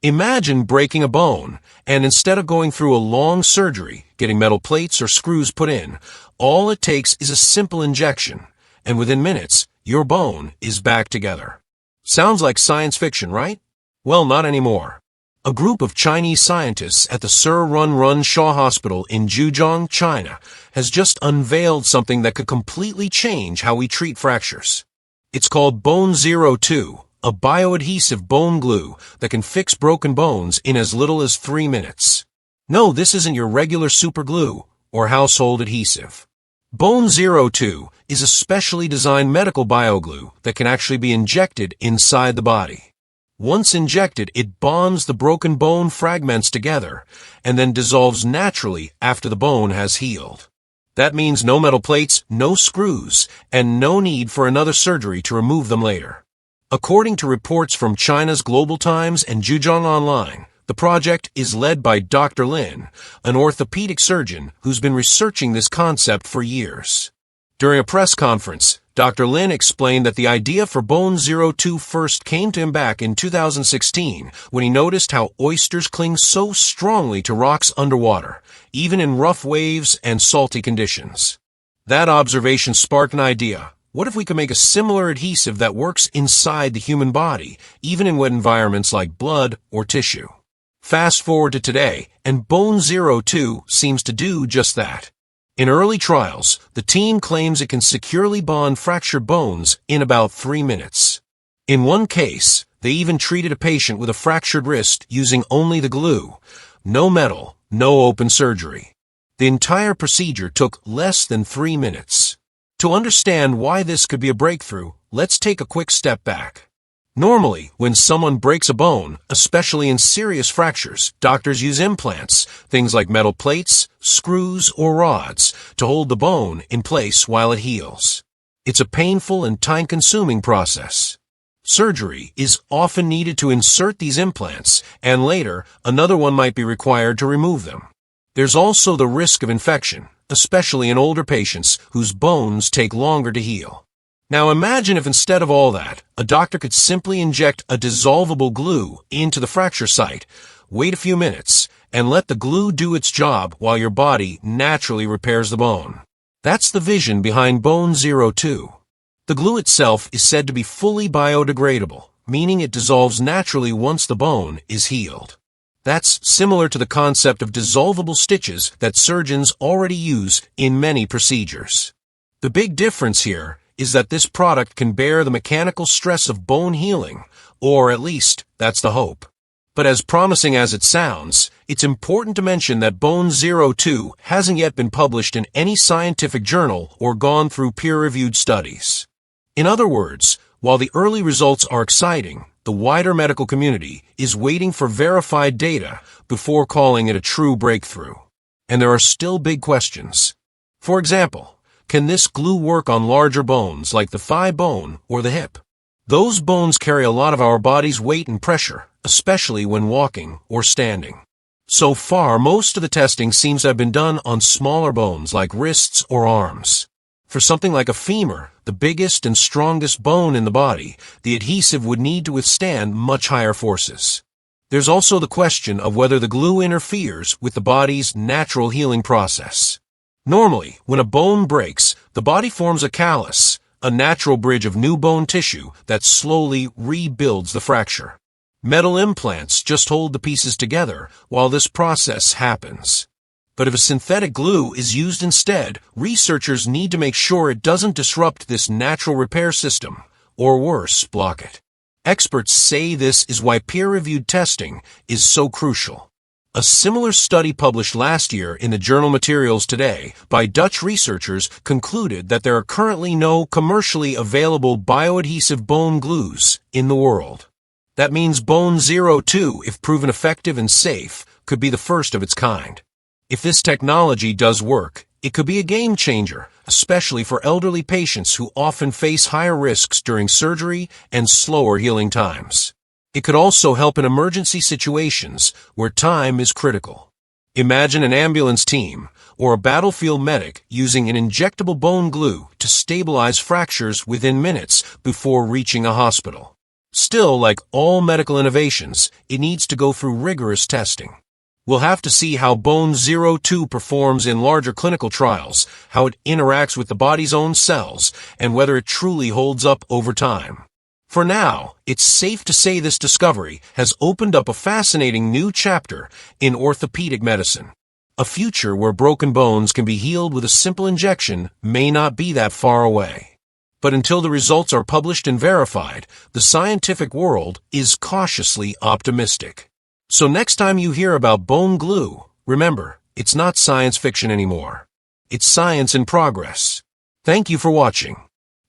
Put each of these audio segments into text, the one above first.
Imagine breaking a bone, and instead of going through a long surgery, getting metal plates or screws put in, all it takes is a simple injection, and within minutes, your bone is back together. Sounds like science fiction, right? Well, not anymore. A group of Chinese scientists at the Sir Run Run Shaw Hospital in Zhejiang, China, has just unveiled something that could completely change how we treat fractures. It's called Bone 02, a bioadhesive bone glue that can fix broken bones in as little as 3 minutes. No, this isn't your regular super glue or household adhesive. Bone 02 is a specially designed medical bioglue that can actually be injected inside the body. Once injected, it bonds the broken bone fragments together and then dissolves naturally after the bone has healed. That means no metal plates, no screws, and no need for another surgery to remove them later. According to reports from China's Global Times and Zhejiang Online, the project is led by Dr. Lin, an orthopedic surgeon who's been researching this concept for years. During a press conference, Dr. Lin explained that the idea for Bone 02 first came to him back in 2016 when he noticed how oysters cling so strongly to rocks underwater, even in rough waves and salty conditions. That observation sparked an idea. What if we could make a similar adhesive that works inside the human body, even in wet environments like blood or tissue? Fast forward to today, and Bone 02 seems to do just that. In early trials, the team claims it can securely bond fractured bones in about 3 minutes. In one case, they even treated a patient with a fractured wrist using only the glue. No metal, no open surgery. The entire procedure took less than 3 minutes. To understand why this could be a breakthrough, let's take a quick step back. Normally, when someone breaks a bone, especially in serious fractures, doctors use implants, things like metal plates, screws, or rods, to hold the bone in place while it heals. It's a painful and time-consuming process. Surgery is often needed to insert these implants, and later, another one might be required to remove them. There's also the risk of infection, especially in older patients whose bones take longer to heal. Now imagine if instead of all that, a doctor could simply inject a dissolvable glue into the fracture site, wait a few minutes, and let the glue do its job while your body naturally repairs the bone. That's the vision behind Bone 02. The glue itself is said to be fully biodegradable, meaning it dissolves naturally once the bone is healed. That's similar to the concept of dissolvable stitches that surgeons already use in many procedures. The big difference here is that this product can bear the mechanical stress of bone healing, or at least, that's the hope. But as promising as it sounds, it's important to mention that Bone 02 hasn't yet been published in any scientific journal or gone through peer-reviewed studies. In other words, while the early results are exciting, the wider medical community is waiting for verified data before calling it a true breakthrough. And there are still big questions. For example, can this glue work on larger bones like the thigh bone or the hip? Those bones carry a lot of our body's weight and pressure, especially when walking or standing. So far, most of the testing seems to have been done on smaller bones like wrists or arms. For something like a femur, the biggest and strongest bone in the body, the adhesive would need to withstand much higher forces. There's also the question of whether the glue interferes with the body's natural healing process. Normally, when a bone breaks, the body forms a callus, a natural bridge of new bone tissue that slowly rebuilds the fracture. Metal implants just hold the pieces together while this process happens. But if a synthetic glue is used instead, researchers need to make sure it doesn't disrupt this natural repair system, or worse, block it. Experts say this is why peer-reviewed testing is so crucial. A similar study published last year in the journal Materials Today by Dutch researchers concluded that there are currently no commercially available bioadhesive bone glues in the world. That means Bone 02, if proven effective and safe, could be the first of its kind. If this technology does work, it could be a game changer, especially for elderly patients who often face higher risks during surgery and slower healing times. It could also help in emergency situations where time is critical. Imagine an ambulance team or a battlefield medic using an injectable bone glue to stabilize fractures within minutes before reaching a hospital. Still, like all medical innovations, it needs to go through rigorous testing. We'll have to see how Bone 02 performs in larger clinical trials, how it interacts with the body's own cells, and whether it truly holds up over time. For now, it's safe to say this discovery has opened up a fascinating new chapter in orthopedic medicine. A future where broken bones can be healed with a simple injection may not be that far away. But until the results are published and verified, the scientific world is cautiously optimistic. So next time you hear about bone glue, remember, it's not science fiction anymore. It's science in progress. Thank you for watching.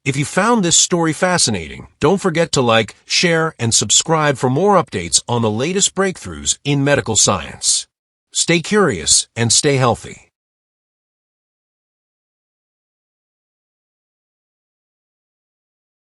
If you found this story fascinating, don't forget to like, share, and subscribe for more updates on the latest breakthroughs in medical science. Stay curious and stay healthy.